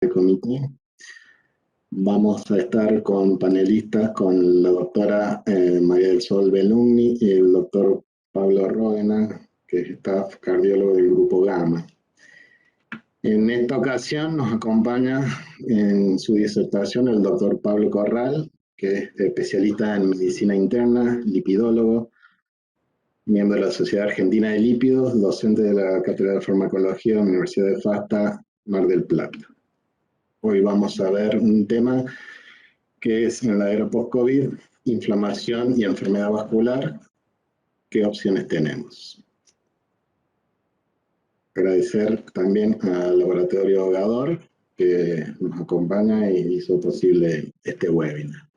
comité. Vamos a estar con panelistas con la doctora María del Sol Belumni y el doctor Pablo Ródena, que es staff cardiólogo del Grupo Gamma. En esta ocasión nos acompaña en su disertación el doctor Pablo Corral, que es especialista en medicina interna, lipidólogo, miembro de la Sociedad Argentina de Lípidos, docente de la Cátedra de Farmacología de la Universidad de FASTA, Mar del Plata. Hoy vamos a ver un tema que es en la era post-COVID, inflamación y enfermedad vascular. ¿Qué opciones tenemos? Agradecer también al Laboratorio Hogador que nos acompaña y hizo posible este webinar.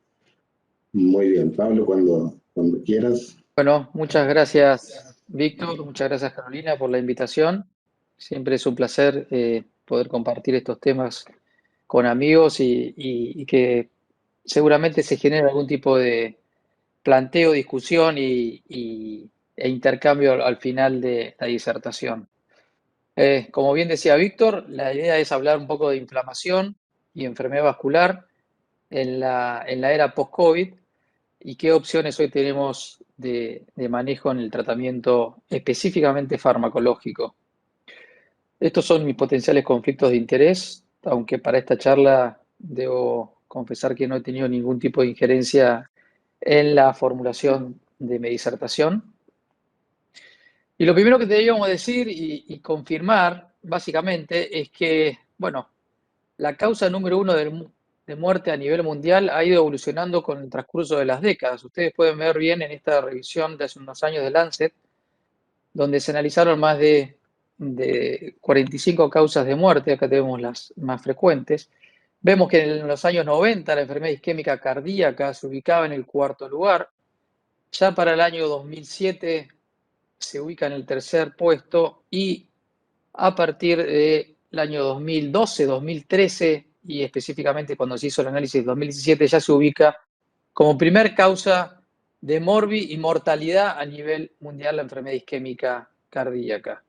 Muy bien, Pablo, cuando quieras. Bueno, muchas gracias, Víctor, muchas gracias, Carolina, por la invitación. Siempre es un placer poder compartir estos temas con amigos y que seguramente se genere algún tipo de planteo, discusión e intercambio al final de la disertación. Como bien decía Víctor, la idea es hablar un poco de inflamación y enfermedad vascular en la era post-COVID y qué opciones hoy tenemos de manejo en el tratamiento específicamente farmacológico. Estos son mis potenciales conflictos de interés, aunque para esta charla debo confesar que no he tenido ningún tipo de injerencia en la formulación de mi disertación. Y lo primero que debíamos decir y confirmar, básicamente, es que, bueno, la causa número uno de muerte a nivel mundial ha ido evolucionando con el transcurso de las décadas. Ustedes pueden ver bien en esta revisión de hace unos años de Lancet, donde se analizaron más de 45 causas de muerte, acá tenemos las más frecuentes. Vemos que en los años 90 la enfermedad isquémica cardíaca se ubicaba en el cuarto lugar. Ya para el año 2007 se ubica en el tercer puesto y a partir del año 2012, 2013 y específicamente cuando se hizo el análisis 2017 ya se ubica como primer causa de morbi y mortalidad a nivel mundial la enfermedad isquémica cardíaca.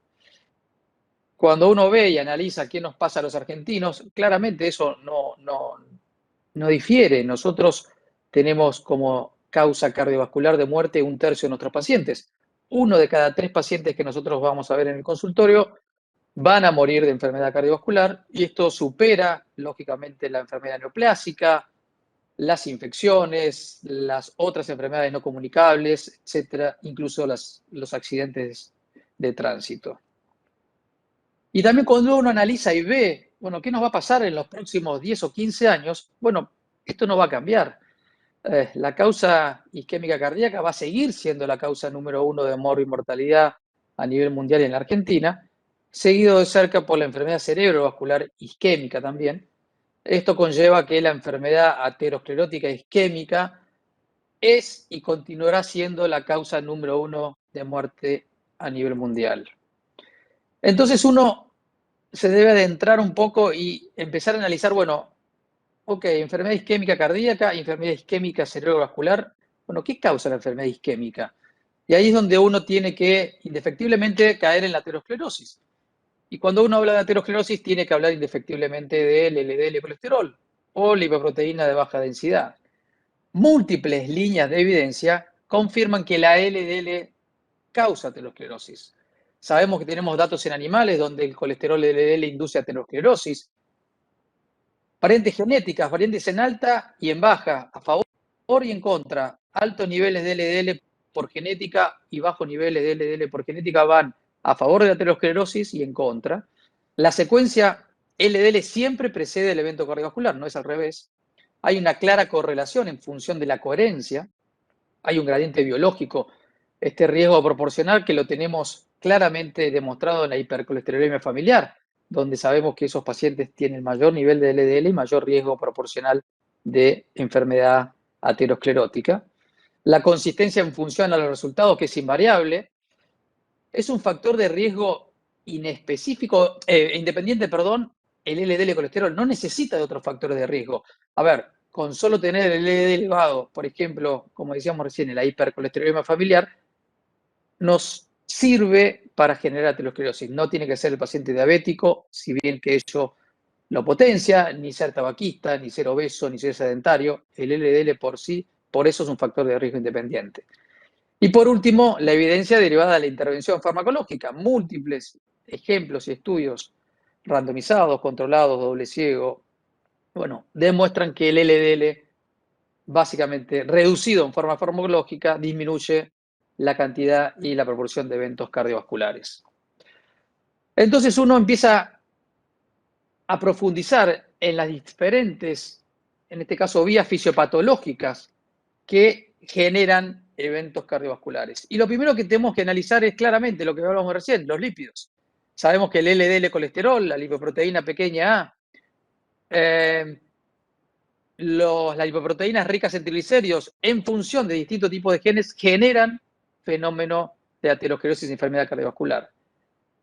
Cuando uno ve y analiza qué nos pasa a los argentinos, claramente eso no difiere. Nosotros tenemos como causa cardiovascular de muerte 1/3 de nuestros pacientes. 1 de cada 3 pacientes que nosotros vamos a ver en el consultorio van a morir de enfermedad cardiovascular y esto supera, lógicamente, la enfermedad neoplásica, las infecciones, las otras enfermedades no comunicables, etcétera, incluso los accidentes de tránsito. Y también cuando uno analiza y ve, bueno, ¿qué nos va a pasar en los próximos 10 o 15 años? Bueno, esto no va a cambiar. La causa isquémica cardíaca va a seguir siendo la causa número 1 de morbo y mortalidad a nivel mundial y en la Argentina, seguido de cerca por la enfermedad cerebrovascular isquémica también. Esto conlleva que la enfermedad aterosclerótica isquémica es y continuará siendo la causa número 1 de muerte a nivel mundial. Entonces uno se debe adentrar un poco y empezar a analizar, bueno, ok, enfermedad isquémica cardíaca, enfermedad isquémica cerebrovascular. Bueno, ¿qué causa la enfermedad isquémica? Y ahí es donde uno tiene que, indefectiblemente, caer en la aterosclerosis. Y cuando uno habla de aterosclerosis, tiene que hablar indefectiblemente del LDL colesterol o lipoproteína de baja densidad. Múltiples líneas de evidencia confirman que la LDL causa aterosclerosis. Sabemos que tenemos datos en animales donde el colesterol LDL induce aterosclerosis. Variantes genéticas, variantes en alta y en baja, a favor y en contra. Altos niveles de LDL por genética y bajos niveles de LDL por genética van a favor de la aterosclerosis y en contra. La secuencia LDL siempre precede el evento cardiovascular, no es al revés. Hay una clara correlación en función de la coherencia. Hay un gradiente biológico, este riesgo proporcional que lo tenemos claramente demostrado en la hipercolesterolemia familiar, donde sabemos que esos pacientes tienen mayor nivel de LDL y mayor riesgo proporcional de enfermedad aterosclerótica. La consistencia en función a los resultados, que es invariable, es un factor de riesgo inespecífico, independiente, perdón, el LDL colesterol no necesita de otros factores de riesgo. A ver, con solo tener el LDL elevado, por ejemplo, como decíamos recién, en la hipercolesterolemia familiar, nos sirve para generar aterosclerosis. No tiene que ser el paciente diabético, si bien que ello lo potencia, ni ser tabaquista, ni ser obeso, ni ser sedentario. El LDL por sí, por eso es un factor de riesgo independiente. Y por último, la evidencia derivada de la intervención farmacológica. Múltiples ejemplos y estudios randomizados, controlados, doble ciego, bueno, demuestran que el LDL, básicamente reducido en forma farmacológica, disminuye la cantidad y la proporción de eventos cardiovasculares. Entonces uno empieza a profundizar en las diferentes, en este caso, vías fisiopatológicas que generan eventos cardiovasculares. Y lo primero que tenemos que analizar es claramente lo que hablamos recién, los lípidos. Sabemos que el LDL colesterol, la lipoproteína pequeña A, las lipoproteínas ricas en triglicéridos, en función de distintos tipos de genes, generan fenómeno de aterosclerosis y enfermedad cardiovascular.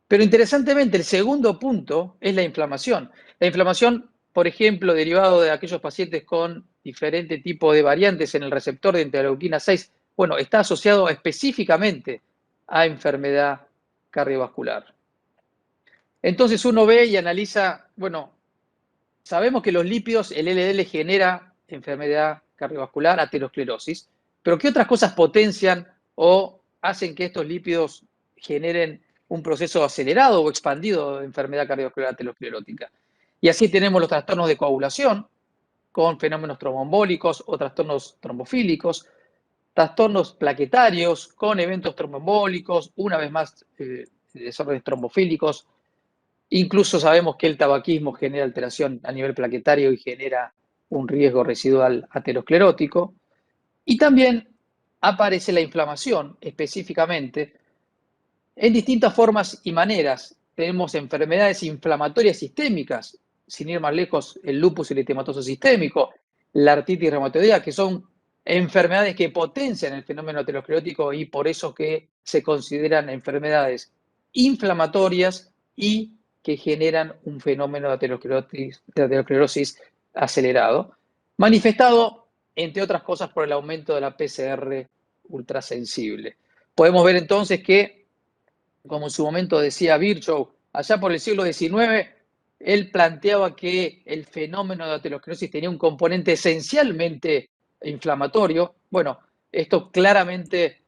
Pero interesantemente, el segundo punto es la inflamación. La inflamación, por ejemplo, derivado de aquellos pacientes con diferente tipo de variantes en el receptor de interleuquina 6, bueno, está asociado específicamente a enfermedad cardiovascular. Entonces uno ve y analiza, bueno, sabemos que los lípidos, el LDL genera enfermedad cardiovascular, aterosclerosis, pero ¿qué otras cosas potencian o hacen que estos lípidos generen un proceso acelerado o expandido de enfermedad cardiovascular aterosclerótica? Y así tenemos los trastornos de coagulación con fenómenos tromboembólicos o trastornos trombofílicos, trastornos plaquetarios con eventos tromboembólicos, una vez más desórdenes trombofílicos. Incluso sabemos que el tabaquismo genera alteración a nivel plaquetario y genera un riesgo residual aterosclerótico. Y también aparece la inflamación específicamente en distintas formas y maneras. Tenemos enfermedades inflamatorias sistémicas, sin ir más lejos, el lupus eritematoso sistémico, la artritis reumatoidea, que son enfermedades que potencian el fenómeno aterosclerótico y por eso que se consideran enfermedades inflamatorias y que generan un fenómeno de aterosclerosis acelerado, manifestado, entre otras cosas, por el aumento de la PCR ultrasensible. Podemos ver entonces que, como en su momento decía Virchow, allá por el siglo XIX, él planteaba que el fenómeno de aterosclerosis tenía un componente esencialmente inflamatorio. Bueno, esto claramente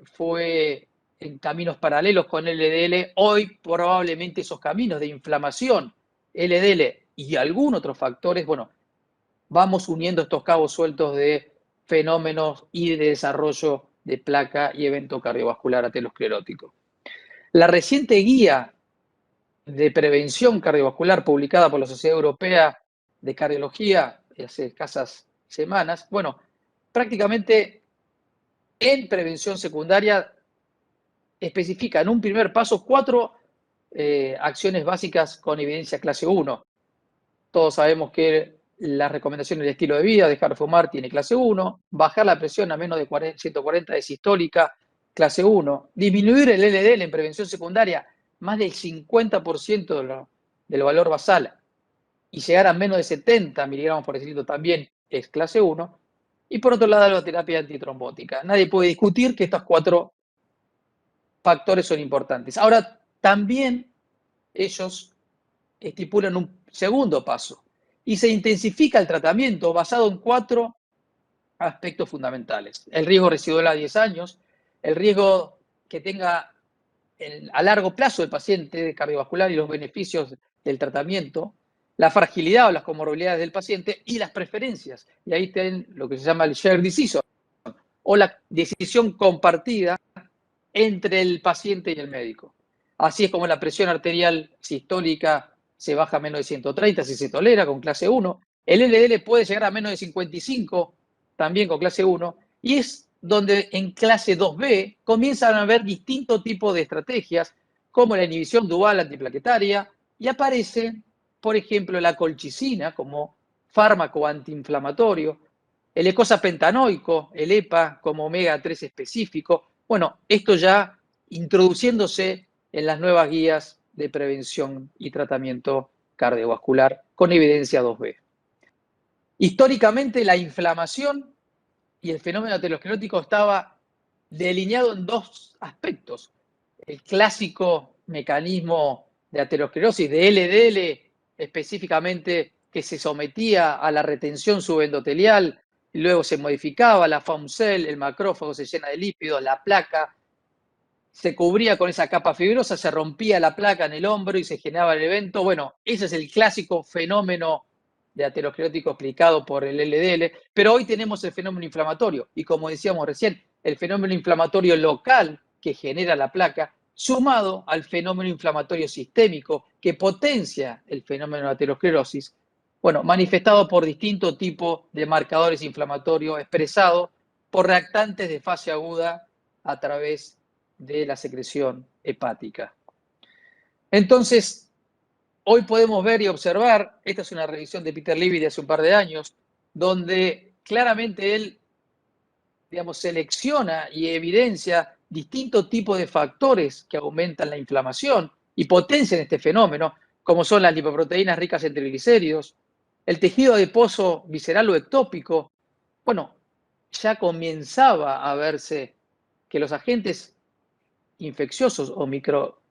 fue en caminos paralelos con el LDL. Hoy probablemente esos caminos de inflamación, LDL y algún otros factores, bueno, vamos uniendo estos cabos sueltos de fenómenos y de desarrollo de placa y evento cardiovascular aterosclerótico. La reciente guía de prevención cardiovascular publicada por la Sociedad Europea de Cardiología hace escasas semanas, bueno, prácticamente en prevención secundaria especifica en un primer paso 4 acciones básicas con evidencia clase 1. Todos sabemos que las recomendaciones del estilo de vida, dejar de fumar, tiene clase 1, bajar la presión a menos de 140 de sistólica, clase 1, disminuir el LDL en prevención secundaria, más del 50% del valor basal, y llegar a menos de 70 miligramos por decilitro también es clase 1, y por otro lado la terapia antitrombótica. Nadie puede discutir que estos 4 factores son importantes. Ahora, también ellos estipulan un segundo paso y se intensifica el tratamiento basado en 4 aspectos fundamentales. El riesgo residual a 10 años, el riesgo que tenga a largo plazo el paciente cardiovascular y los beneficios del tratamiento, la fragilidad o las comorbilidades del paciente y las preferencias. Y ahí tienen lo que se llama el shared decision o la decisión compartida entre el paciente y el médico. Así es como la presión arterial sistólica se baja a menos de 130 si se tolera con clase 1. El LDL puede llegar a menos de 55 también con clase 1. Y es donde en clase 2B comienzan a haber distintos tipos de estrategias como la inhibición dual antiplaquetaria y aparece, por ejemplo, la colchicina como fármaco antiinflamatorio, el eicosapentanoico, el EPA como omega 3 específico. Bueno, esto ya introduciéndose en las nuevas guías de prevención y tratamiento cardiovascular con evidencia 2B. Históricamente la inflamación y el fenómeno aterosclerótico estaba delineado en 2 aspectos. El clásico mecanismo de aterosclerosis de LDL específicamente que se sometía a la retención subendotelial, y luego se modificaba la foam cell, el macrófago se llena de lípidos, la placa se cubría con esa capa fibrosa, se rompía la placa en el hombro y se generaba el evento. Bueno, ese es el clásico fenómeno de aterosclerótico explicado por el LDL, pero hoy tenemos el fenómeno inflamatorio y, como decíamos recién, el fenómeno inflamatorio local que genera la placa, sumado al fenómeno inflamatorio sistémico que potencia el fenómeno de aterosclerosis, bueno, manifestado por distintos tipos de marcadores inflamatorios expresados por reactantes de fase aguda a través de la secreción hepática. Entonces, hoy podemos ver y observar, esta es una revisión de Peter Levy de hace un par de años, donde claramente él, digamos, selecciona y evidencia distintos tipos de factores que aumentan la inflamación y potencian este fenómeno, como son las lipoproteínas ricas en triglicéridos, el tejido adiposo visceral o ectópico. Bueno, ya comenzaba a verse que los agentes infecciosos o micro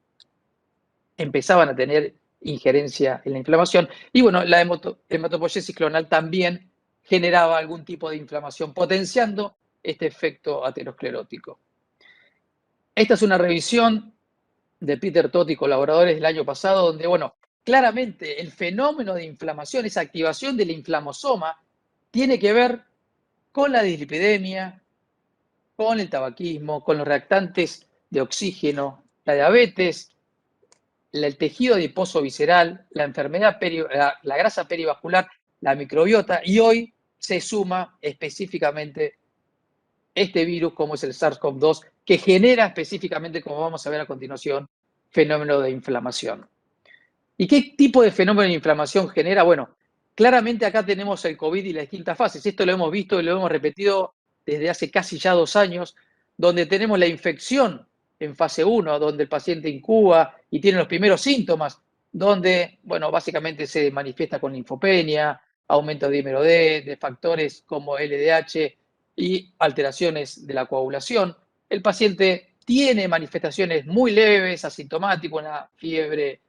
empezaban a tener injerencia en la inflamación. Y bueno, la hematopoiesis clonal también generaba algún tipo de inflamación, potenciando este efecto aterosclerótico. Esta es una revisión de Peter Todd y colaboradores del año pasado, donde, bueno, claramente el fenómeno de inflamación, esa activación del inflamosoma, tiene que ver con la dislipidemia, con el tabaquismo, con los reactantes de oxígeno, la diabetes, el tejido adiposo visceral, la enfermedad, la grasa perivascular, la microbiota, y hoy se suma específicamente este virus como es el SARS-CoV-2, que genera específicamente, como vamos a ver a continuación, fenómeno de inflamación. ¿Y qué tipo de fenómeno de inflamación genera? Bueno, claramente acá tenemos el COVID y las distintas fases. Esto lo hemos visto y lo hemos repetido desde hace casi ya 2 años, donde tenemos la infección en fase 1, donde el paciente incuba y tiene los primeros síntomas, donde, bueno, básicamente se manifiesta con linfopenia, aumento de dímero D, de factores como LDH y alteraciones de la coagulación. El paciente tiene manifestaciones muy leves, asintomático, una fiebre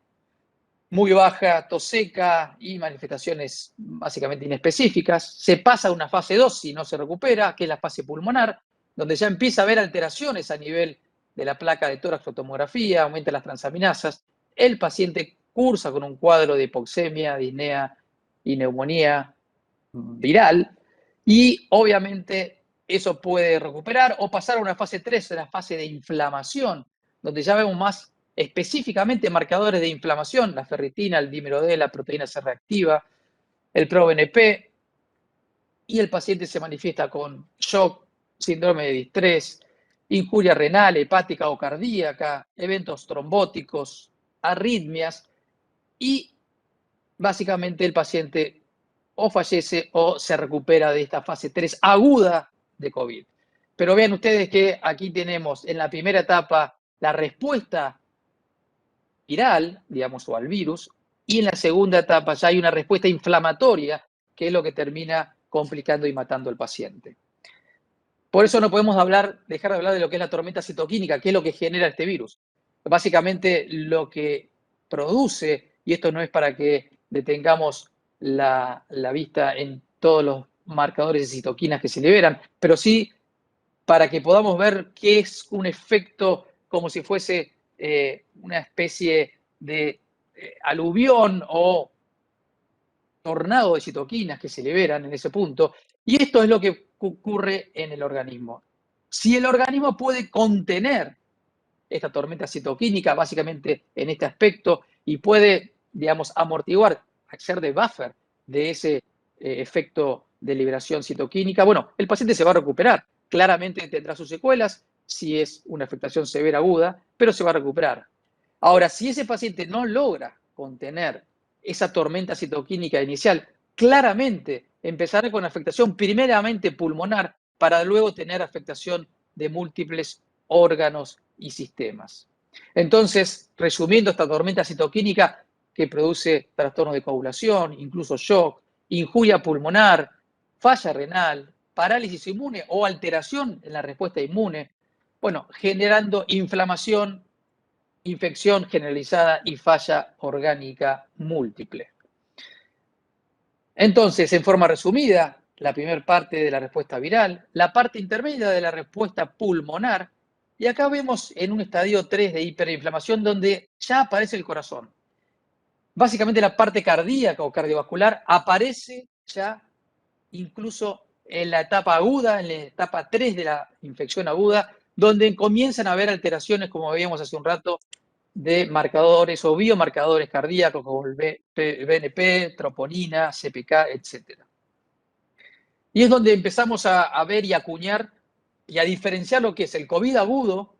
muy baja, tos seca y manifestaciones básicamente inespecíficas. Se pasa a una fase 2 si no se recupera, que es la fase pulmonar, donde ya empieza a haber alteraciones a nivel de la placa de tórax o tomografía, aumenta las transaminasas. El paciente cursa con un cuadro de hipoxemia, disnea y neumonía viral, y obviamente eso puede recuperar o pasar a una fase 3, la fase de inflamación, donde ya vemos más específicamente marcadores de inflamación, la ferritina, el dímero D, la proteína C reactiva, el ProBNP, y el paciente se manifiesta con shock, síndrome de distrés, injuria renal, hepática o cardíaca, eventos trombóticos, arritmias, y básicamente el paciente o fallece o se recupera de esta fase 3 aguda de COVID. Pero vean ustedes que aquí tenemos en la primera etapa la respuesta viral, digamos, o al virus, y en la segunda etapa ya hay una respuesta inflamatoria, que es lo que termina complicando y matando al paciente. Por eso no podemos dejar de hablar de lo que es la tormenta citoquínica, que es lo que genera este virus. Básicamente lo que produce, y esto no es para que detengamos la vista en todos los marcadores de citoquinas que se liberan, pero sí para que podamos ver qué es un efecto como si fuese una especie de aluvión o tornado de citoquinas que se liberan en ese punto. Y esto es lo que ocurre en el organismo. Si el organismo puede contener esta tormenta citoquínica, básicamente en este aspecto, y puede, digamos, amortiguar, hacer de buffer de ese efecto de liberación citoquínica, bueno, el paciente se va a recuperar. Claramente tendrá sus secuelas si es una afectación severa aguda, pero se va a recuperar. Ahora, si ese paciente no logra contener esa tormenta citoquínica inicial, claramente empezará con afectación primeramente pulmonar para luego tener afectación de múltiples órganos y sistemas. Entonces, resumiendo, esta tormenta citoquínica que produce trastornos de coagulación, incluso shock, injuria pulmonar, falla renal, parálisis inmune o alteración en la respuesta inmune, bueno, generando inflamación, infección generalizada y falla orgánica múltiple. Entonces, en forma resumida, la primera parte de la respuesta viral, la parte intermedia de la respuesta pulmonar, y acá vemos en un estadio 3 de hiperinflamación donde ya aparece el corazón. Básicamente la parte cardíaca o cardiovascular aparece ya incluso en la etapa aguda, en la etapa 3 de la infección aguda, donde comienzan a haber alteraciones, como veíamos hace un rato, de marcadores o biomarcadores cardíacos como el BNP, troponina, CPK, etc. Y es donde empezamos a ver y a acuñar y a diferenciar lo que es el COVID agudo,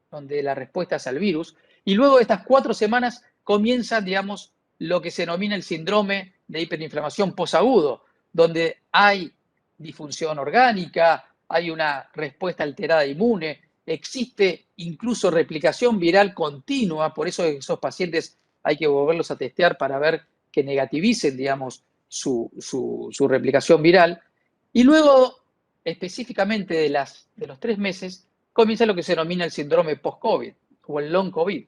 donde la respuesta es al virus, y luego de estas 4 semanas comienza, digamos, lo que se denomina el síndrome de hiperinflamación posagudo, donde hay disfunción orgánica, hay una respuesta alterada inmune, existe incluso replicación viral continua, por eso esos pacientes hay que volverlos a testear para ver que negativicen, digamos, su replicación viral. Y luego, específicamente de los 3 meses, comienza lo que se denomina el síndrome post-COVID o el long COVID,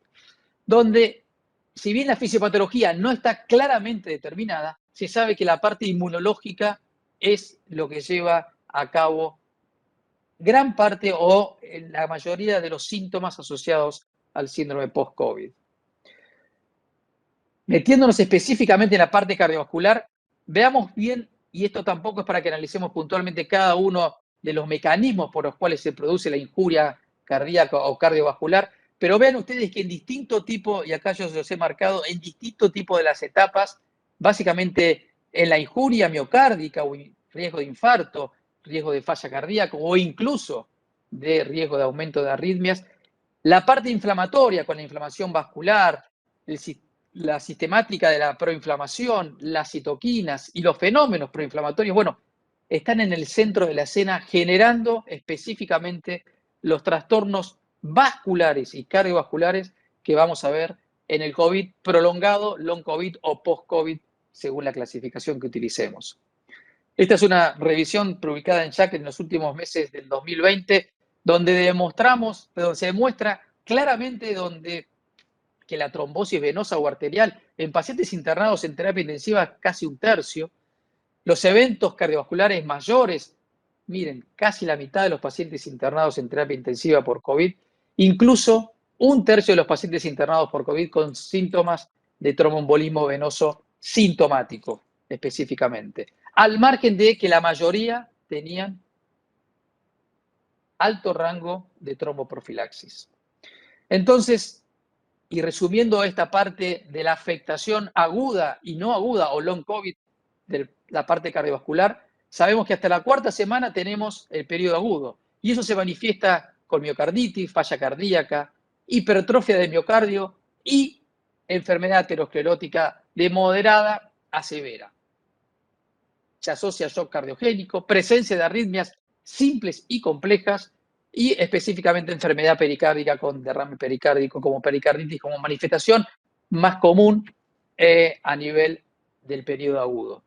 donde si bien la fisiopatología no está claramente determinada, se sabe que la parte inmunológica es lo que lleva a cabo gran parte o la mayoría de los síntomas asociados al síndrome post-COVID. Metiéndonos específicamente en la parte cardiovascular, veamos bien, y esto tampoco es para que analicemos puntualmente cada uno de los mecanismos por los cuales se produce la injuria cardíaca o cardiovascular, pero vean ustedes que en distinto tipo, y acá yo se los he marcado, en distinto tipo de las etapas, básicamente en la injuria miocárdica o riesgo de infarto, riesgo de falla cardíaca o incluso de riesgo de aumento de arritmias, la parte inflamatoria con la inflamación vascular, la sistemática de la proinflamación, las citoquinas y los fenómenos proinflamatorios, bueno, están en el centro de la escena generando específicamente los trastornos vasculares y cardiovasculares que vamos a ver en el COVID prolongado, long COVID o post-COVID, según la clasificación que utilicemos. Esta es una revisión publicada en JACC en los últimos meses del 2020, donde se demuestra claramente que la trombosis venosa o arterial en pacientes internados en terapia intensiva casi un tercio, los eventos cardiovasculares mayores, miren, casi la mitad de los pacientes internados en terapia intensiva por COVID, incluso un tercio de los pacientes internados por COVID con síntomas de tromboembolismo venoso sintomático específicamente, al margen de que la mayoría tenían alto rango de tromboprofilaxis. Entonces, y resumiendo esta parte de la afectación aguda y no aguda o long COVID de la parte cardiovascular, sabemos que hasta la 4ª semana tenemos el periodo agudo y eso se manifiesta con miocarditis, falla cardíaca, hipertrofia del miocardio y enfermedad aterosclerótica de moderada a severa. Se asocia a shock cardiogénico, presencia de arritmias simples y complejas y específicamente enfermedad pericárdica con derrame pericárdico como pericarditis como manifestación más común a nivel del periodo agudo.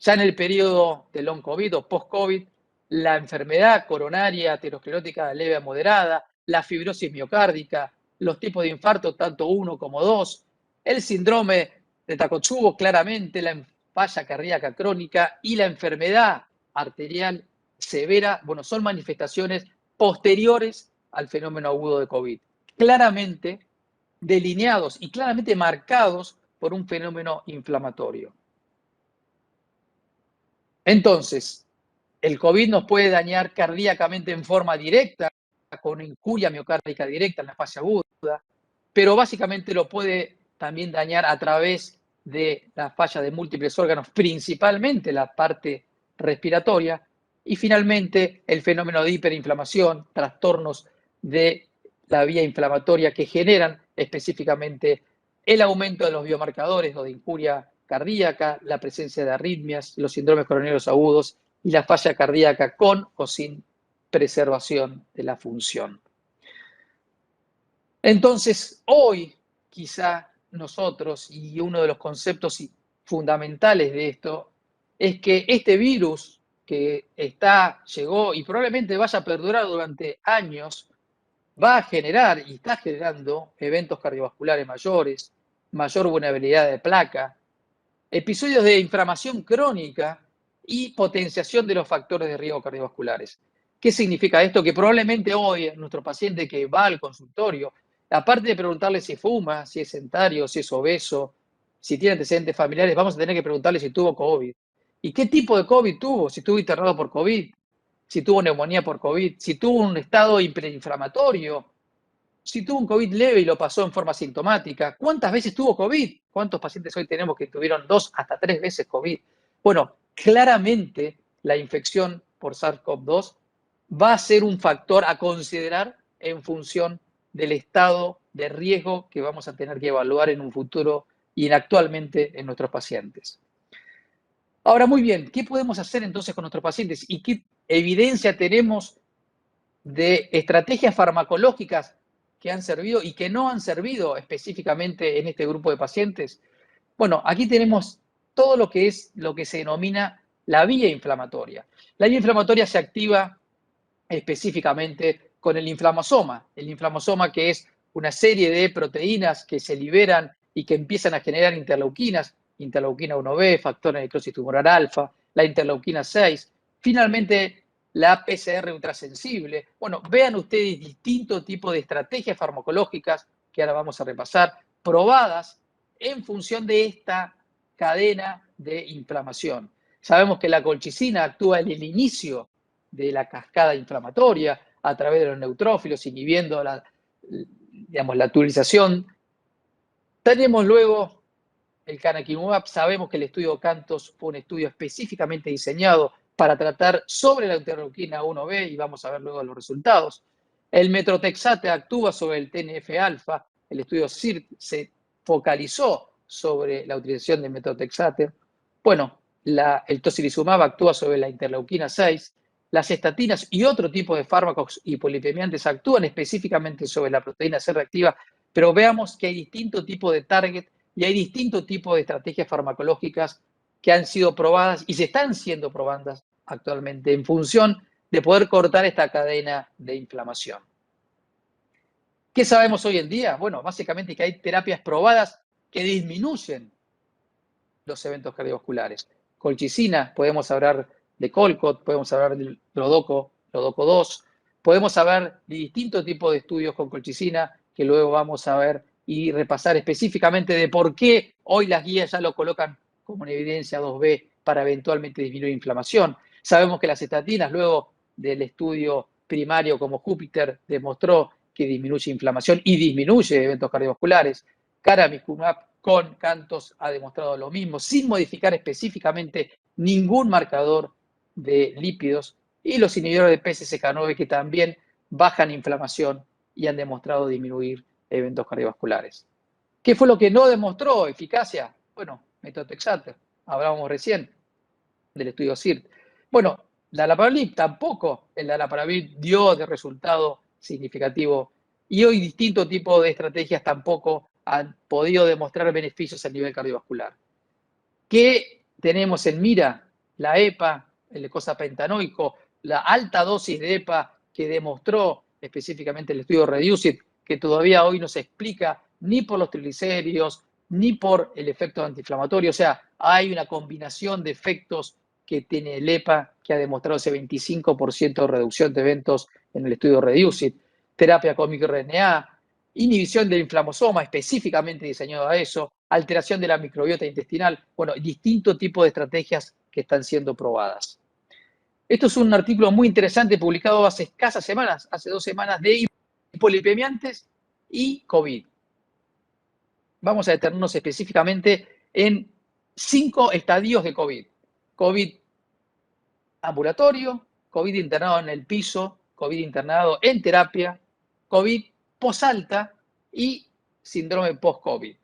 Ya en el periodo de long COVID o post-COVID, la enfermedad coronaria aterosclerótica leve a moderada, la fibrosis miocárdica, los tipos de infarto tanto 1 como 2, el síndrome de Takotsubo claramente, la falla cardíaca crónica y la enfermedad arterial severa, bueno, son manifestaciones posteriores al fenómeno agudo de COVID, claramente delineados y claramente marcados por un fenómeno inflamatorio. Entonces, el COVID nos puede dañar cardíacamente en forma directa, con injuria miocárdica directa en la fase aguda, pero básicamente lo puede también dañar a través de la falla de múltiples órganos, principalmente la parte respiratoria, y finalmente el fenómeno de hiperinflamación, trastornos de la vía inflamatoria que generan específicamente el aumento de los biomarcadores o de injuria cardíaca, la presencia de arritmias, los síndromes coronarios agudos y la falla cardíaca con o sin preservación de la función. Entonces, hoy quizá nosotros, y uno de los conceptos fundamentales de esto, es que este virus que llegó y probablemente vaya a perdurar durante años, va a generar y está generando eventos cardiovasculares mayores, mayor vulnerabilidad de placa, episodios de inflamación crónica y potenciación de los factores de riesgo cardiovasculares. ¿Qué significa esto? Que probablemente hoy nuestro paciente que va al consultorio, aparte de preguntarle si fuma, si es sedentario, si es obeso, si tiene antecedentes familiares, vamos a tener que preguntarle si tuvo COVID. ¿Y qué tipo de COVID tuvo? Si estuvo internado por COVID, si tuvo neumonía por COVID, si tuvo un estado hiperinflamatorio, si tuvo un COVID leve y lo pasó en forma sintomática, ¿cuántas veces tuvo COVID? ¿Cuántos pacientes hoy tenemos que tuvieron 2 hasta 3 veces COVID? Bueno, claramente la infección por SARS-CoV-2 va a ser un factor a considerar en función del estado de riesgo que vamos a tener que evaluar en un futuro y actualmente en nuestros pacientes. Ahora, muy bien, ¿qué podemos hacer entonces con nuestros pacientes y qué evidencia tenemos de estrategias farmacológicas que han servido y que no han servido específicamente en este grupo de pacientes? Bueno, aquí tenemos todo lo que es lo que se denomina la vía inflamatoria. La vía inflamatoria se activa específicamente con el inflamosoma que es una serie de proteínas que se liberan y que empiezan a generar interleuquinas, interleuquina 1B, factor de necrosis tumoral alfa, la interleuquina 6, finalmente la PCR ultrasensible. Bueno, vean ustedes distintos tipos de estrategias farmacológicas que ahora vamos a repasar, probadas en función de esta cadena de inflamación. Sabemos que la colchicina actúa en el inicio de la cascada inflamatoria a través de los neutrófilos, inhibiendo la utilización. Tenemos luego el canakinumab. Sabemos que el estudio CANTOS fue un estudio específicamente diseñado para tratar sobre la interleuquina 1B y vamos a ver luego los resultados. El metrotexate actúa sobre el TNF-alfa. El estudio CIRT se focalizó sobre la utilización de metrotexate. Bueno, el tocilizumab actúa sobre la interleuquina 6. Las estatinas y otro tipo de fármacos hipolipemiantes actúan específicamente sobre la proteína C reactiva, pero veamos que hay distintos tipos de target y hay distintos tipos de estrategias farmacológicas que han sido probadas y se están siendo probadas actualmente en función de poder cortar esta cadena de inflamación. ¿Qué sabemos hoy en día? Bueno, básicamente que hay terapias probadas que disminuyen los eventos cardiovasculares. Colchicina, podemos hablar de Colcott, podemos hablar del Lodoco 2, podemos hablar de distintos tipos de estudios con colchicina que luego vamos a ver y repasar específicamente de por qué hoy las guías ya lo colocan como una evidencia 2B para eventualmente disminuir inflamación. Sabemos que las estatinas, luego del estudio primario como Júpiter, demostró que disminuye inflamación y disminuye eventos cardiovasculares. Caramicumab con CANTOS ha demostrado lo mismo, sin modificar específicamente ningún marcador de lípidos, y los inhibidores de PCSK9 que también bajan inflamación y han demostrado disminuir eventos cardiovasculares. ¿Qué fue lo que no demostró eficacia? Bueno, metotrexate, hablábamos recién del estudio CIRT. Bueno, la dalaparib tampoco, el dalaparib dio de resultado significativo y hoy distintos tipos de estrategias tampoco han podido demostrar beneficios a nivel cardiovascular. ¿Qué tenemos en mira? La EPA, el eicosapentanoico, la alta dosis de EPA que demostró específicamente el estudio REDUCE-IT, que todavía hoy no se explica ni por los triglicéridos ni por el efecto antiinflamatorio. O sea, hay una combinación de efectos que tiene el EPA que ha demostrado ese 25% de reducción de eventos en el estudio REDUCE-IT. Terapia con microRNA, inhibición del inflamosoma específicamente diseñado a eso, alteración de la microbiota intestinal, bueno, distintos tipos de estrategias que están siendo probadas. Esto es un artículo muy interesante publicado hace escasas semanas, hace 2 semanas, de hipolipemiantes y COVID. Vamos a detenernos específicamente en 5 estadios de COVID. COVID ambulatorio, COVID internado en el piso, COVID internado en terapia, COVID posalta y síndrome post-COVID.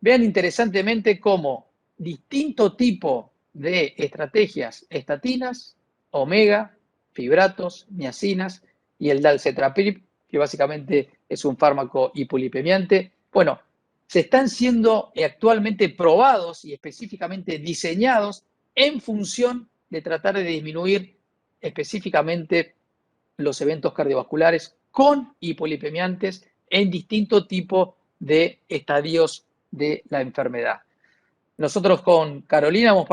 Vean interesantemente cómo distinto tipo de estrategias estatinas, omega, fibratos, niacinas y el dalcetrapib, que básicamente es un fármaco hipolipemiante, bueno, se están siendo actualmente probados y específicamente diseñados en función de tratar de disminuir específicamente los eventos cardiovasculares con hipolipemiantes en distintos tipos de estadios de la enfermedad. Nosotros con Carolina hemos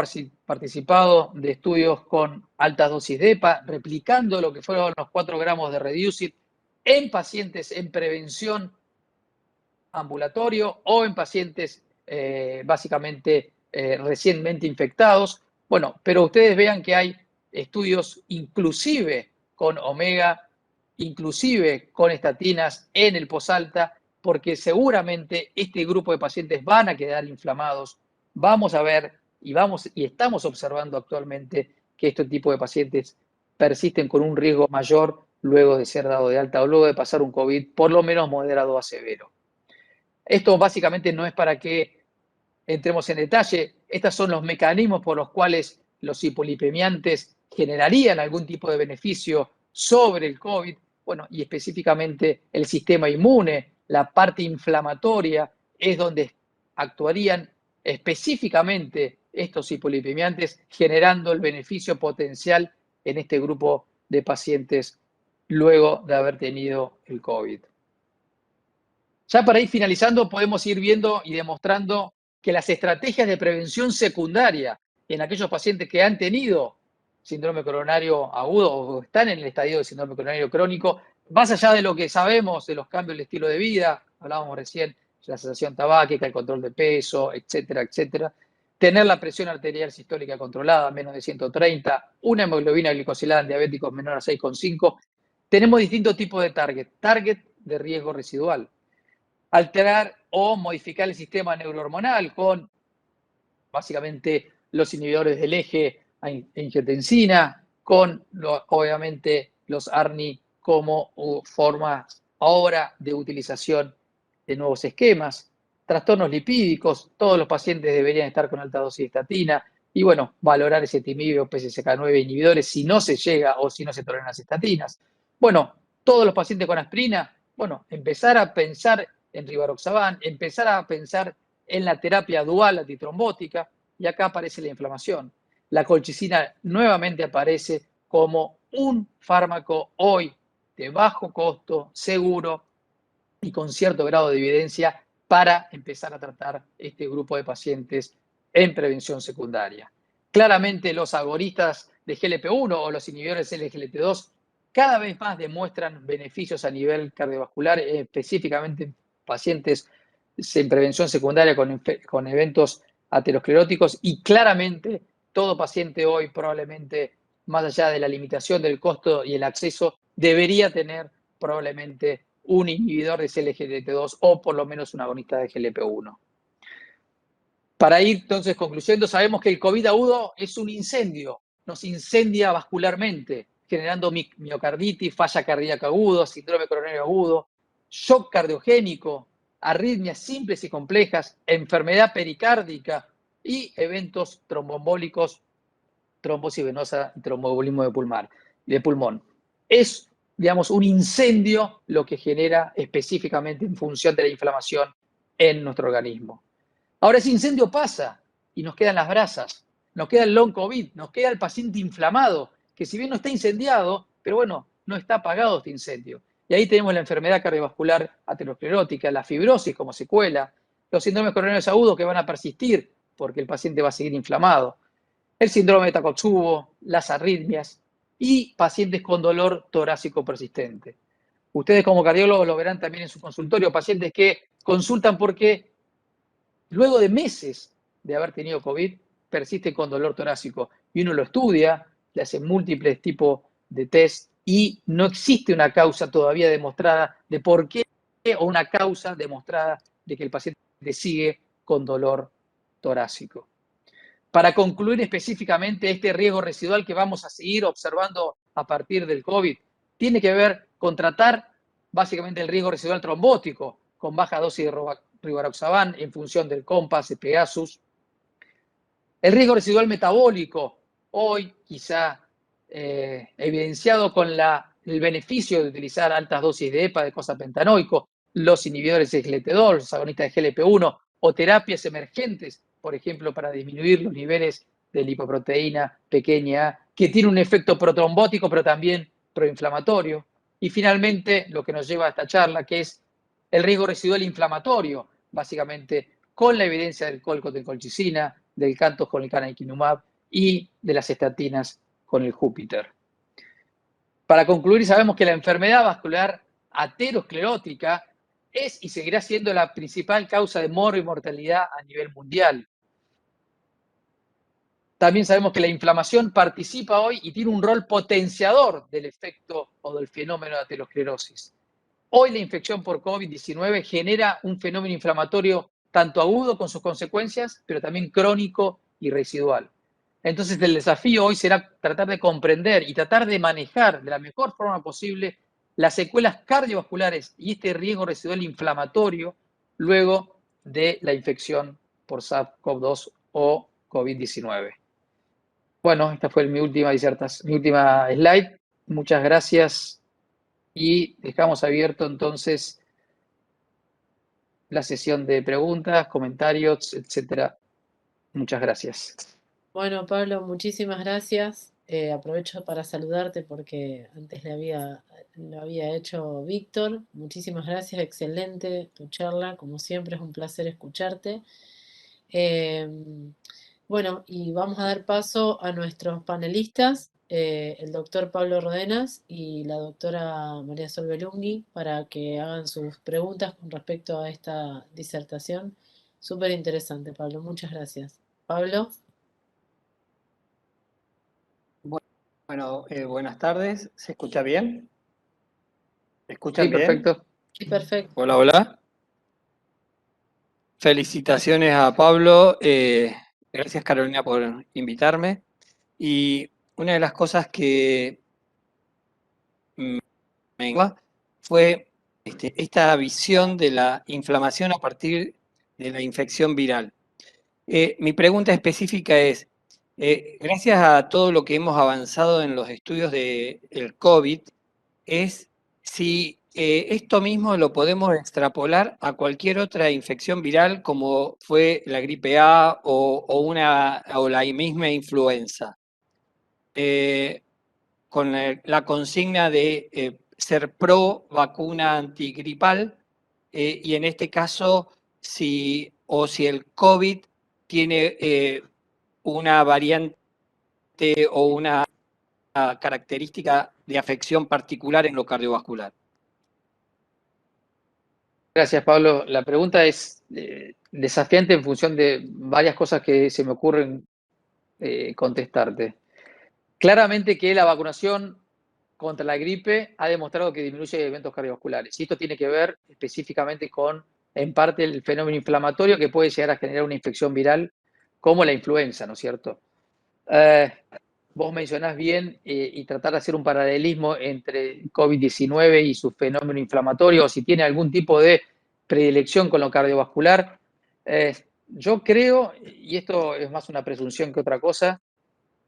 participado de estudios con altas dosis de EPA, replicando lo que fueron los 4 gramos de Reducit en pacientes en prevención ambulatorio o en pacientes básicamente recientemente infectados. Bueno, pero ustedes vean que hay estudios inclusive con omega, inclusive con estatinas en el posalta, porque seguramente este grupo de pacientes van a quedar inflamados. Vamos a ver y estamos observando actualmente que este tipo de pacientes persisten con un riesgo mayor luego de ser dado de alta o luego de pasar un COVID por lo menos moderado a severo. Esto básicamente no es para que entremos en detalle. Estos son los mecanismos por los cuales los hipolipemiantes generarían algún tipo de beneficio sobre el COVID. Bueno, y específicamente el sistema inmune, la parte inflamatoria, es donde actuarían específicamente estos hipolipemiantes, generando el beneficio potencial en este grupo de pacientes luego de haber tenido el COVID. Ya para ir finalizando, podemos ir viendo y demostrando que las estrategias de prevención secundaria en aquellos pacientes que han tenido síndrome coronario agudo o están en el estadio de síndrome coronario crónico, más allá de lo que sabemos de los cambios del estilo de vida, hablábamos recién de la cesación tabáquica, el control de peso, etcétera, etcétera, tener la presión arterial sistólica controlada, menos de 130, una hemoglobina glicosilada en diabéticos menor a 6,5, tenemos distintos tipos de target de riesgo residual. Alterar o modificar el sistema neurohormonal con básicamente los inhibidores del eje angiotensina, con obviamente los ARNI como formas ahora de utilización de nuevos esquemas, trastornos lipídicos, todos los pacientes deberían estar con alta dosis de estatina y bueno, valorar ese timibio PCSK9 inhibidores si no se llega o si no se toleran las estatinas. Bueno, todos los pacientes con aspirina, bueno, empezar a pensar en rivaroxaban, empezar a pensar en la terapia dual antitrombótica, y acá aparece la inflamación. La colchicina nuevamente aparece como un fármaco hoy de bajo costo, seguro y con cierto grado de evidencia para empezar a tratar este grupo de pacientes en prevención secundaria. Claramente los agonistas de GLP-1 o los inhibidores de SGLT2 cada vez más demuestran beneficios a nivel cardiovascular, específicamente en pacientes en prevención secundaria con eventos ateroscleróticos, y claramente todo paciente hoy probablemente, más allá de la limitación del costo y el acceso, debería tener probablemente un inhibidor de SGLT2 o por lo menos un agonista de GLP-1. Para ir entonces concluyendo, sabemos que el COVID agudo es un incendio, nos incendia vascularmente, generando miocarditis, falla cardíaca aguda, síndrome coronario agudo, shock cardiogénico, arritmias simples y complejas, enfermedad pericárdica y eventos tromboembólicos, trombosis venosa y tromboembolismo de pulmón. Es, digamos, un incendio lo que genera específicamente en función de la inflamación en nuestro organismo. Ahora ese incendio pasa y nos quedan las brasas, nos queda el long COVID, nos queda el paciente inflamado, que si bien no está incendiado, pero bueno, no está apagado este incendio. Y ahí tenemos la enfermedad cardiovascular aterosclerótica, la fibrosis como secuela, los síndromes coronarios agudos que van a persistir porque el paciente va a seguir inflamado, el síndrome de Takotsubo, las arritmias y pacientes con dolor torácico persistente. Ustedes como cardiólogos lo verán también en su consultorio, pacientes que consultan porque luego de meses de haber tenido COVID, persiste con dolor torácico. Y uno lo estudia, le hace múltiples tipos de test y no existe una causa todavía demostrada de por qué o una causa demostrada de que el paciente sigue con dolor torácico. Para concluir específicamente, este riesgo residual que vamos a seguir observando a partir del COVID tiene que ver con tratar básicamente el riesgo residual trombótico con baja dosis de rivaroxaban en función del COMPASS, de Pegasus. El riesgo residual metabólico, hoy quizá evidenciado con el beneficio de utilizar altas dosis de EPA, de cosapentanoico, los inhibidores de SGLT2, los agonistas de GLP-1 o terapias emergentes, por ejemplo, para disminuir los niveles de lipoproteína pequeña A, que tiene un efecto protrombótico, pero también proinflamatorio. Y finalmente, lo que nos lleva a esta charla, que es el riesgo residual inflamatorio, básicamente con la evidencia del colco de colchicina, del cantos con el canakinumab y de las estatinas con el Júpiter. Para concluir, sabemos que la enfermedad vascular aterosclerótica es y seguirá siendo la principal causa de mortalidad a nivel mundial. También sabemos que la inflamación participa hoy y tiene un rol potenciador del efecto o del fenómeno de aterosclerosis. Hoy la infección por COVID-19 genera un fenómeno inflamatorio tanto agudo con sus consecuencias, pero también crónico y residual. Entonces el desafío hoy será tratar de comprender y tratar de manejar de la mejor forma posible las secuelas cardiovasculares y este riesgo residual inflamatorio luego de la infección por SARS-CoV-2 o COVID-19. Bueno, esta fue mi última slide. Muchas gracias y dejamos abierto entonces la sesión de preguntas, comentarios, etcétera. Muchas gracias. Bueno, Pablo, muchísimas gracias. Aprovecho para saludarte porque antes lo había hecho Víctor. Muchísimas gracias, excelente tu charla. Como siempre, es un placer escucharte. Bueno, y vamos a dar paso a nuestros panelistas, el doctor Pablo Rodenas y la doctora María Sol Belungui, para que hagan sus preguntas con respecto a esta disertación. Súper interesante, Pablo. Muchas gracias. Pablo. Bueno, buenas tardes. ¿Se escucha bien? ¿Me escuchan Sí, bien? perfecto. Sí, perfecto. Hola, hola. Felicitaciones a Pablo. Gracias, Carolina, por invitarme. Y una de las cosas que me encantó fue esta visión de la inflamación a partir de la infección viral. Mi pregunta específica es, gracias a todo lo que hemos avanzado en los estudios del COVID, es si esto mismo lo podemos extrapolar a cualquier otra infección viral como fue la gripe A o la misma influenza. Con la consigna de ser pro vacuna antigripal y en este caso si el COVID tiene una variante o una característica de afección particular en lo cardiovascular. Gracias, Pablo. La pregunta es desafiante en función de varias cosas que se me ocurren contestarte. Claramente que la vacunación contra la gripe ha demostrado que disminuye eventos cardiovasculares. Y esto tiene que ver específicamente con, en parte, el fenómeno inflamatorio que puede llegar a generar una infección viral como la influenza, ¿no es cierto? Vos mencionás bien y tratar de hacer un paralelismo entre COVID-19 y su fenómeno inflamatorio, o si tiene algún tipo de predilección con lo cardiovascular. Yo creo, y esto es más una presunción que otra cosa,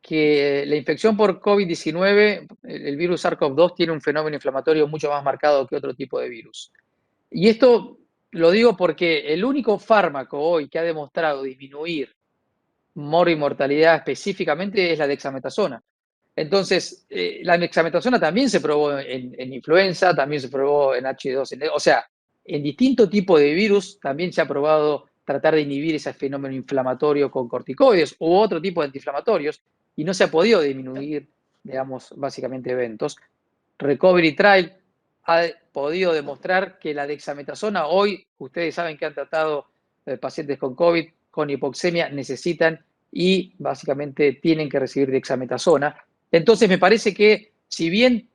que la infección por COVID-19, el virus SARS-CoV-2 tiene un fenómeno inflamatorio mucho más marcado que otro tipo de virus. Y esto lo digo porque el único fármaco hoy que ha demostrado disminuir y mortalidad específicamente es la dexametasona. Entonces, la dexametasona también se probó en influenza, también se probó en H2N2, o sea, en distintos tipos de virus también se ha probado tratar de inhibir ese fenómeno inflamatorio con corticoides u otro tipo de antiinflamatorios y no se ha podido disminuir, digamos, básicamente eventos. Recovery Trial ha podido demostrar que la dexametasona, hoy ustedes saben que han tratado pacientes con COVID, con hipoxemia, necesitan y básicamente tienen que recibir dexametasona. Entonces me parece que si bien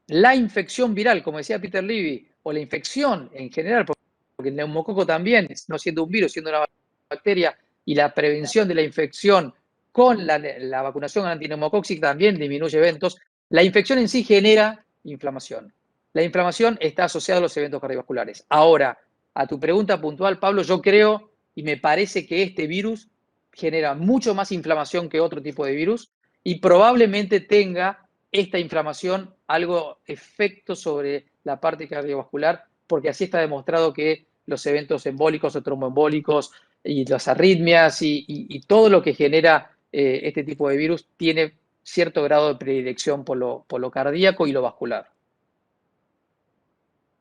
la infección viral, como decía Peter Levy, o la infección en general, porque el neumococo también, no siendo un virus, siendo una bacteria, y la prevención de la infección con la vacunación antineumocóxica también disminuye eventos, la infección en sí genera inflamación. La inflamación está asociada a los eventos cardiovasculares. Ahora, a tu pregunta puntual, Pablo, yo creo y me parece que este virus genera mucho más inflamación que otro tipo de virus y probablemente tenga esta inflamación algo efecto sobre la parte cardiovascular, porque así está demostrado que los eventos embólicos o tromboembólicos y las arritmias y todo lo que genera este tipo de virus tiene cierto grado de predilección por lo cardíaco y lo vascular.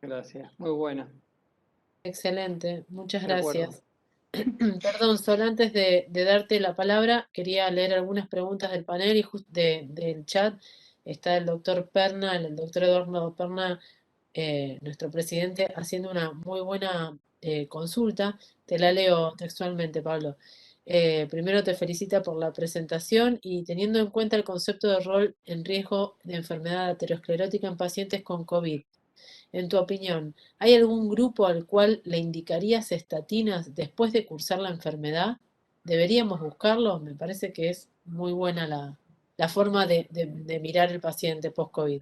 Gracias, muy buena. Excelente, muchas De acuerdo. gracias. Perdón, Sol, antes de darte la palabra, quería leer algunas preguntas del panel y del chat. Está el doctor Perna, el doctor Eduardo Perna, nuestro presidente, haciendo una muy buena consulta. Te la leo textualmente, Pablo. Primero te felicita por la presentación y teniendo en cuenta el concepto de rol en riesgo de enfermedad aterosclerótica en pacientes con COVID. En tu opinión, ¿hay algún grupo al cual le indicarías estatinas después de cursar la enfermedad? ¿Deberíamos buscarlo? Me parece que es muy buena la forma de mirar el paciente post-COVID.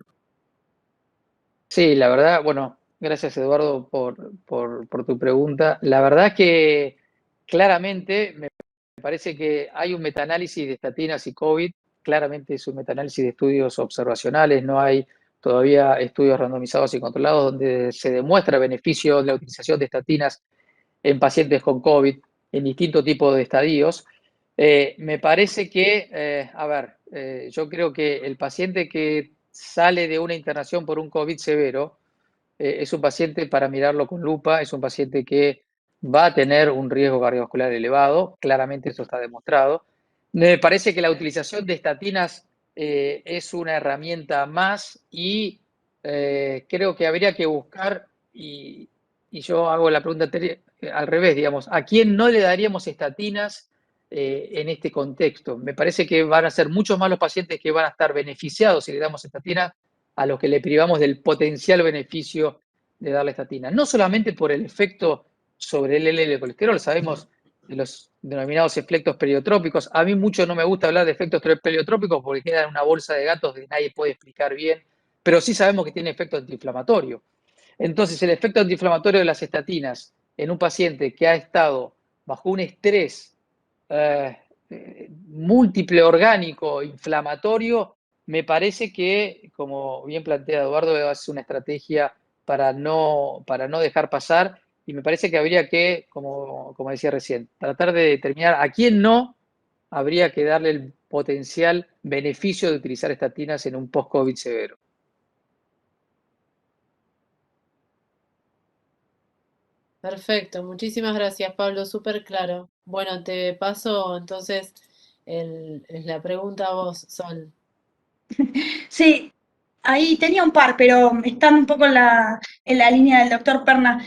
Sí, la verdad, bueno, gracias Eduardo por tu pregunta. La verdad que claramente me parece que hay un metaanálisis de estatinas y COVID, claramente es un metaanálisis de estudios observacionales, no hay todavía estudios randomizados y controlados donde se demuestra beneficio de la utilización de estatinas en pacientes con COVID en distintos tipos de estadios. Me parece que, yo creo que el paciente que sale de una internación por un COVID severo es un paciente para mirarlo con lupa, es un paciente que va a tener un riesgo cardiovascular elevado, claramente eso está demostrado. Me parece que la utilización de estatinas es una herramienta más y creo que habría que buscar, y yo hago la pregunta al revés, digamos, ¿a quién no le daríamos estatinas en este contexto? Me parece que van a ser muchos más los pacientes que van a estar beneficiados si le damos estatinas a los que le privamos del potencial beneficio de darle estatina. No solamente por el efecto sobre el LDL de colesterol, sabemos de los denominados efectos periotrópicos. A mí mucho no me gusta hablar de efectos periotrópicos porque queda en una bolsa de gatos que nadie puede explicar bien, pero sí sabemos que tiene efecto antiinflamatorio. Entonces, el efecto antiinflamatorio de las estatinas en un paciente que ha estado bajo un estrés múltiple orgánico inflamatorio, me parece que, como bien plantea Eduardo, es una estrategia para no dejar pasar y me parece que habría que, como decía recién, tratar de determinar a quién no habría que darle el potencial beneficio de utilizar estatinas en un post-COVID severo. Perfecto, muchísimas gracias, Pablo, súper claro. Bueno, te paso entonces la pregunta a vos, Sol. Sí, ahí tenía un par, pero están un poco en la línea del doctor Perna.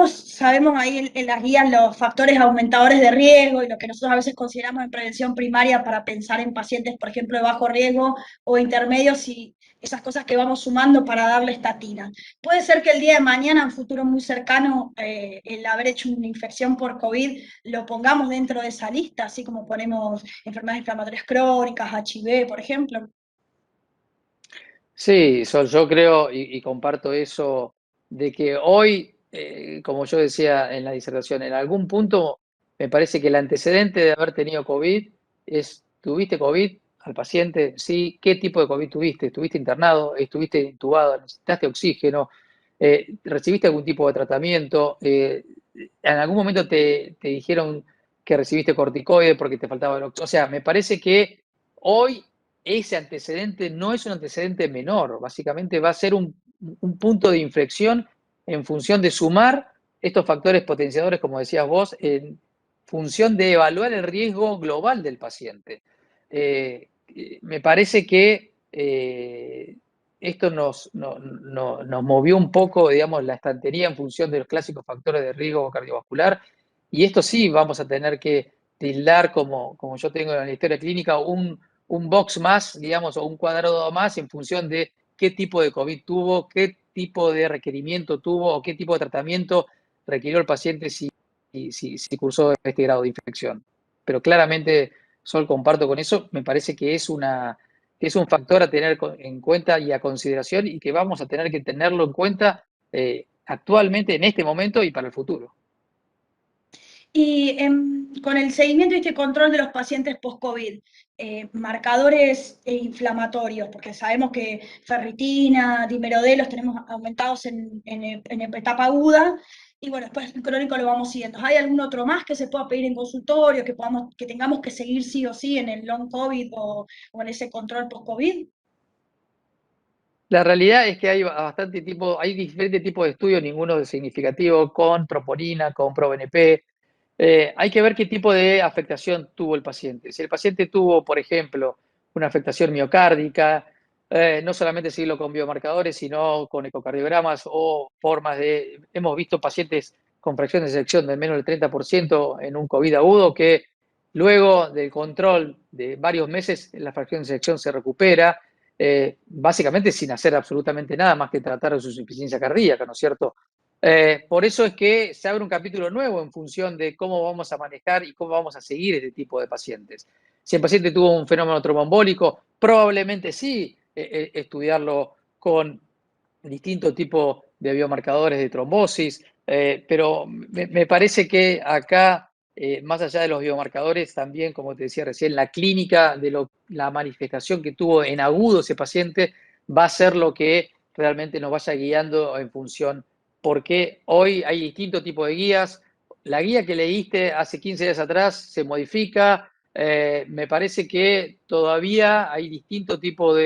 Sabemos ahí en las guías los factores aumentadores de riesgo y lo que nosotros a veces consideramos en prevención primaria para pensar en pacientes, por ejemplo, de bajo riesgo o intermedios y esas cosas que vamos sumando para darle estatina. Puede ser que el día de mañana, en un futuro muy cercano, el haber hecho una infección por COVID lo pongamos dentro de esa lista, así como ponemos enfermedades inflamatorias crónicas, HIV, por ejemplo. Sí, yo creo y comparto eso de que hoy, como yo decía en la disertación, en algún punto me parece que el antecedente de haber tenido COVID es, ¿tuviste COVID al paciente? Sí, ¿qué tipo de COVID tuviste? ¿Estuviste internado? ¿Estuviste intubado? ¿Necesitaste oxígeno? ¿Recibiste algún tipo de tratamiento? ¿En algún momento te dijeron que recibiste corticoides porque te faltaba el oxígeno? O sea, me parece que hoy ese antecedente no es un antecedente menor, básicamente va a ser un punto de inflexión en función de sumar estos factores potenciadores, como decías vos, en función de evaluar el riesgo global del paciente. Me parece que esto nos movió un poco, digamos, la estantería en función de los clásicos factores de riesgo cardiovascular, y esto sí vamos a tener que tildar, como yo tengo en la historia clínica, un box más, digamos, o un cuadrado más en función de qué tipo de COVID tuvo, qué tipo de requerimiento tuvo o qué tipo de tratamiento requirió el paciente si cursó este grado de infección. Pero claramente, Sol, comparto con eso, me parece que es un factor a tener en cuenta y a consideración y que vamos a tener que tenerlo en cuenta actualmente, en este momento y para el futuro. Y con el seguimiento y este control de los pacientes post-COVID, marcadores inflamatorios, porque sabemos que ferritina, dimerodé los tenemos aumentados en etapa aguda, y bueno, después el crónico lo vamos siguiendo. ¿Hay algún otro más que se pueda pedir en consultorio, que tengamos que seguir sí o sí en el long COVID o en ese control post-COVID? La realidad es que hay diferentes tipos de estudios, ninguno es significativo, con troponina, con ProBNP. Hay que ver qué tipo de afectación tuvo el paciente. Si el paciente tuvo, por ejemplo, una afectación miocárdica, no solamente seguirlo con biomarcadores, sino con ecocardiogramas o formas de... Hemos visto pacientes con fracción de sección de menos del 30% en un COVID agudo que luego del control de varios meses la fracción de sección se recupera, básicamente sin hacer absolutamente nada más que tratar de su insuficiencia cardíaca, ¿no es cierto? Por eso es que se abre un capítulo nuevo en función de cómo vamos a manejar y cómo vamos a seguir este tipo de pacientes. Si el paciente tuvo un fenómeno tromboembólico, probablemente sí estudiarlo con distintos tipos de biomarcadores de trombosis, pero me parece que acá, más allá de los biomarcadores, también, como te decía recién, la clínica de la manifestación que tuvo en agudo ese paciente va a ser lo que realmente nos vaya guiando en función, porque hoy hay distintos tipos de guías. La guía que leíste hace 15 días atrás se modifica. Me parece que todavía hay distintos tipos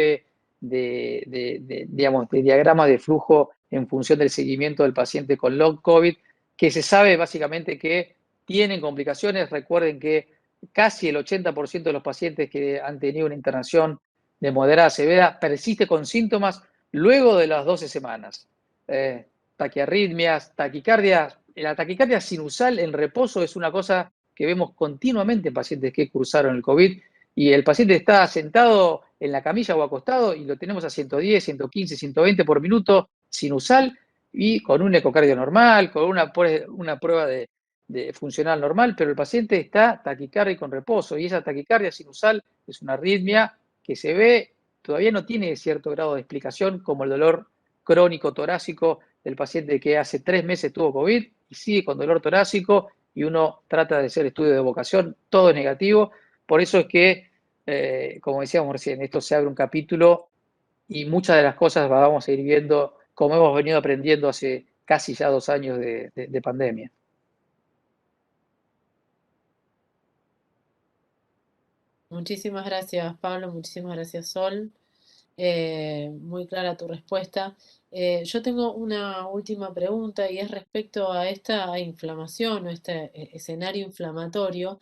digamos, de diagramas de flujo en función del seguimiento del paciente con long COVID, que se sabe básicamente que tienen complicaciones. Recuerden que casi el 80% de los pacientes que han tenido una internación de moderada a severa persiste con síntomas luego de las 12 semanas. Taquiarritmias, taquicardias. La taquicardia sinusal en reposo es una cosa que vemos continuamente en pacientes que cursaron el COVID y el paciente está sentado en la camilla o acostado y lo tenemos a 110, 115, 120 por minuto sinusal y con un ecocardio normal, con una prueba de funcional normal, pero el paciente está taquicárdico en reposo y esa taquicardia sinusal es una arritmia que se ve, todavía no tiene cierto grado de explicación como el dolor crónico torácico del paciente que hace 3 meses tuvo COVID y sigue con dolor torácico y uno trata de hacer estudio de evocación, todo es negativo. Por eso es que, como decíamos recién, esto se abre un capítulo y muchas de las cosas las vamos a ir viendo como hemos venido aprendiendo hace casi ya 2 años de pandemia. Muchísimas gracias, Pablo. Muchísimas gracias, Sol. Muy clara tu respuesta. Yo tengo una última pregunta y es respecto a esta inflamación o este escenario inflamatorio.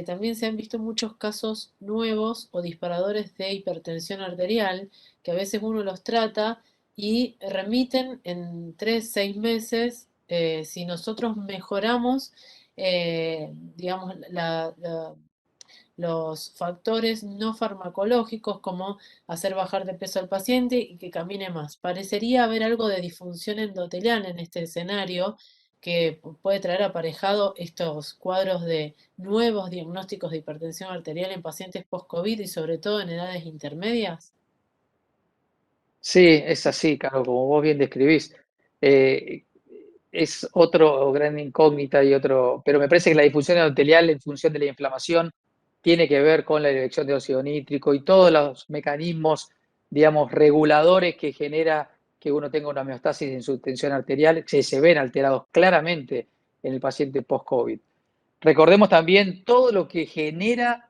También se han visto muchos casos nuevos o disparadores de hipertensión arterial que a veces uno los trata y remiten en 3, 6 meses. Si nosotros mejoramos, digamos, los factores no farmacológicos como hacer bajar de peso al paciente y que camine más. Parecería haber algo de disfunción endotelial en este escenario que puede traer aparejado estos cuadros de nuevos diagnósticos de hipertensión arterial en pacientes post-COVID y sobre todo en edades intermedias. Sí, es así, claro, como vos bien describís. Es otro gran incógnita y otro, pero me parece que la disfunción endotelial en función de la inflamación tiene que ver con la dirección de óxido nítrico y todos los mecanismos, digamos, reguladores que genera que uno tenga una homeostasis en su tensión arterial, que se ven alterados claramente en el paciente post-COVID. Recordemos también todo lo que genera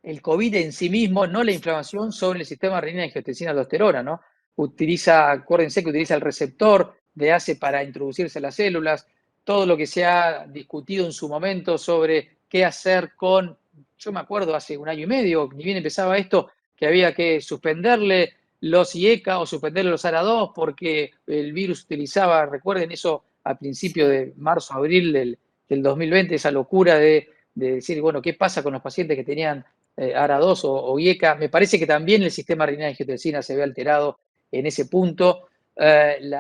el COVID en sí mismo, no la inflamación, sobre el sistema renina-angiotensina-aldosterona, ¿no? Acuérdense que utiliza el receptor de ACE para introducirse a las células, todo lo que se ha discutido en su momento sobre qué hacer con, yo me acuerdo hace 1 año y medio, ni bien empezaba esto, que había que suspenderle los IECA o suspenderle los ARA2 porque el virus utilizaba, recuerden eso a principios de marzo, abril del 2020, esa locura de decir, bueno, ¿qué pasa con los pacientes que tenían ARA2 o IECA? Me parece que también el sistema renina-angiotensina se ve alterado en ese punto, el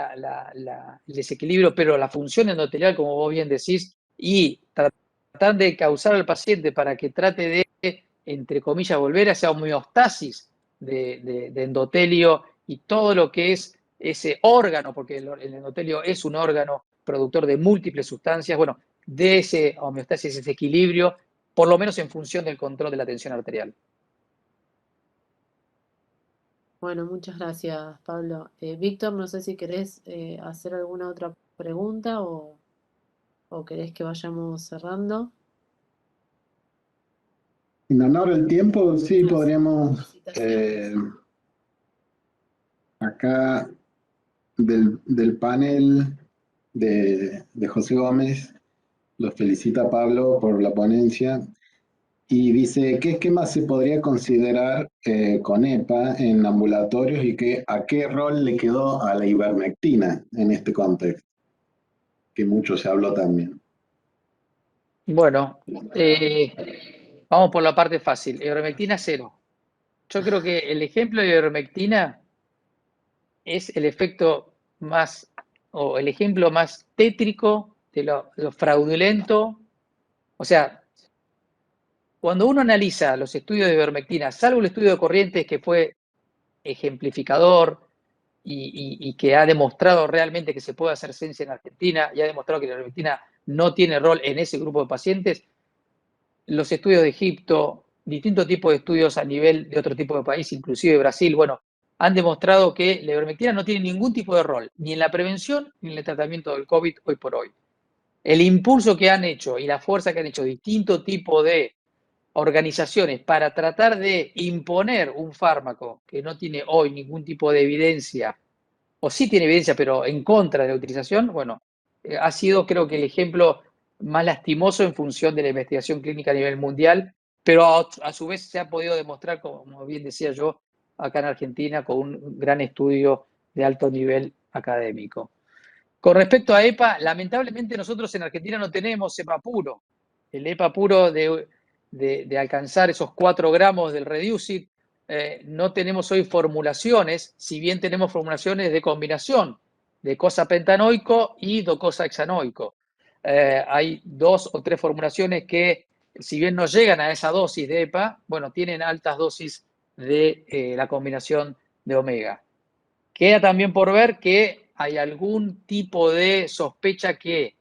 desequilibrio, pero la función endotelial, como vos bien decís, y tratar de causar al paciente para que trate de, entre comillas, volver a esa homeostasis de endotelio y todo lo que es ese órgano, porque el endotelio es un órgano productor de múltiples sustancias, bueno, de ese homeostasis, ese equilibrio, por lo menos en función del control de la tensión arterial. Bueno, muchas gracias, Pablo. Víctor, no sé si querés hacer alguna otra pregunta o querés que vayamos cerrando. En honor al tiempo, sí, Una podríamos felicitación. acá del panel de José Gómez, Lo felicita Pablo por la ponencia y dice, ¿qué esquema se podría considerar con EPA en ambulatorios y a qué rol le quedó a la ivermectina en este contexto? Que mucho se habló también. Bueno, vamos por la parte fácil. Ivermectina 0. Yo creo que el ejemplo de ivermectina es el efecto más, o el ejemplo más tétrico de lo fraudulento. O sea, cuando uno analiza los estudios de ivermectina, salvo el estudio de Corrientes que fue ejemplificador y que ha demostrado realmente que se puede hacer ciencia en Argentina y ha demostrado que la ivermectina no tiene rol en ese grupo de pacientes, los estudios de Egipto, distintos tipos de estudios a nivel de otro tipo de país, inclusive Brasil, bueno, han demostrado que la ivermectina no tiene ningún tipo de rol, ni en la prevención ni en el tratamiento del COVID hoy por hoy. El impulso que han hecho y la fuerza que han hecho distintos tipos de organizaciones para tratar de imponer un fármaco que no tiene hoy ningún tipo de evidencia, o sí tiene evidencia, pero en contra de la utilización, bueno, ha sido creo que el ejemplo más lastimoso en función de la investigación clínica a nivel mundial, pero a su vez se ha podido demostrar, como bien decía yo, acá en Argentina, con un gran estudio de alto nivel académico. Con respecto a EPA, lamentablemente nosotros en Argentina no tenemos EPA puro. El EPA puro de alcanzar esos 4 gramos del Reducit, no tenemos hoy formulaciones, si bien tenemos formulaciones de combinación de cosapentanoico y docosahexanoico. Hay 2 o 3 formulaciones que, si bien no llegan a esa dosis de EPA, bueno, tienen altas dosis de la combinación de omega. Queda también por ver que hay algún tipo de sospecha que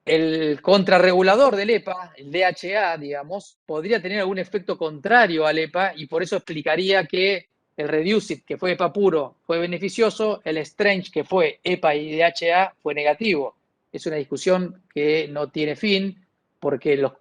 el contrarregulador del EPA, el DHA, digamos, podría tener algún efecto contrario al EPA y por eso explicaría que el Reducit, que fue EPA puro, fue beneficioso, el Strange, que fue EPA y DHA, fue negativo. Es una discusión que no tiene fin porque los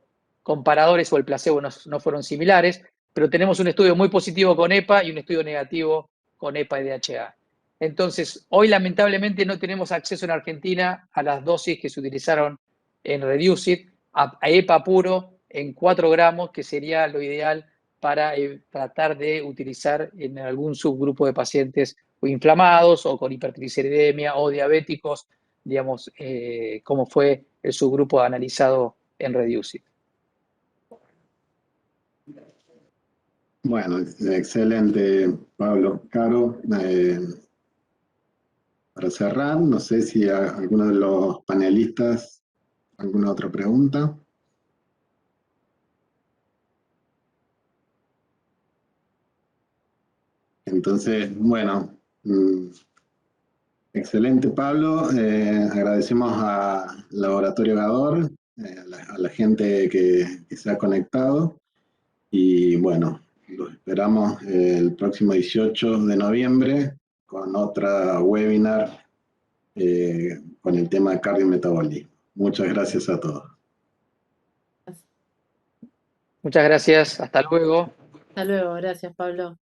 comparadores o el placebo no fueron similares, pero tenemos un estudio muy positivo con EPA y un estudio negativo con EPA y DHA. Entonces, hoy lamentablemente no tenemos acceso en Argentina a las dosis que se utilizaron en Reducit, a EPA puro en 4 gramos, que sería lo ideal para tratar de utilizar en algún subgrupo de pacientes o inflamados o con hipertrigliceridemia o diabéticos, digamos, como fue el subgrupo analizado en Reducit. Bueno, excelente, Pablo. Caro, para cerrar, no sé si alguno de los panelistas, alguna otra pregunta. Entonces, bueno, excelente, Pablo. Agradecemos al Laboratorio Gador, a la gente que se ha conectado. Y bueno, los esperamos el próximo 18 de noviembre con otra webinar con el tema de cardiometabolismo. Muchas gracias a todos. Muchas gracias. Hasta luego. Hasta luego, gracias Pablo.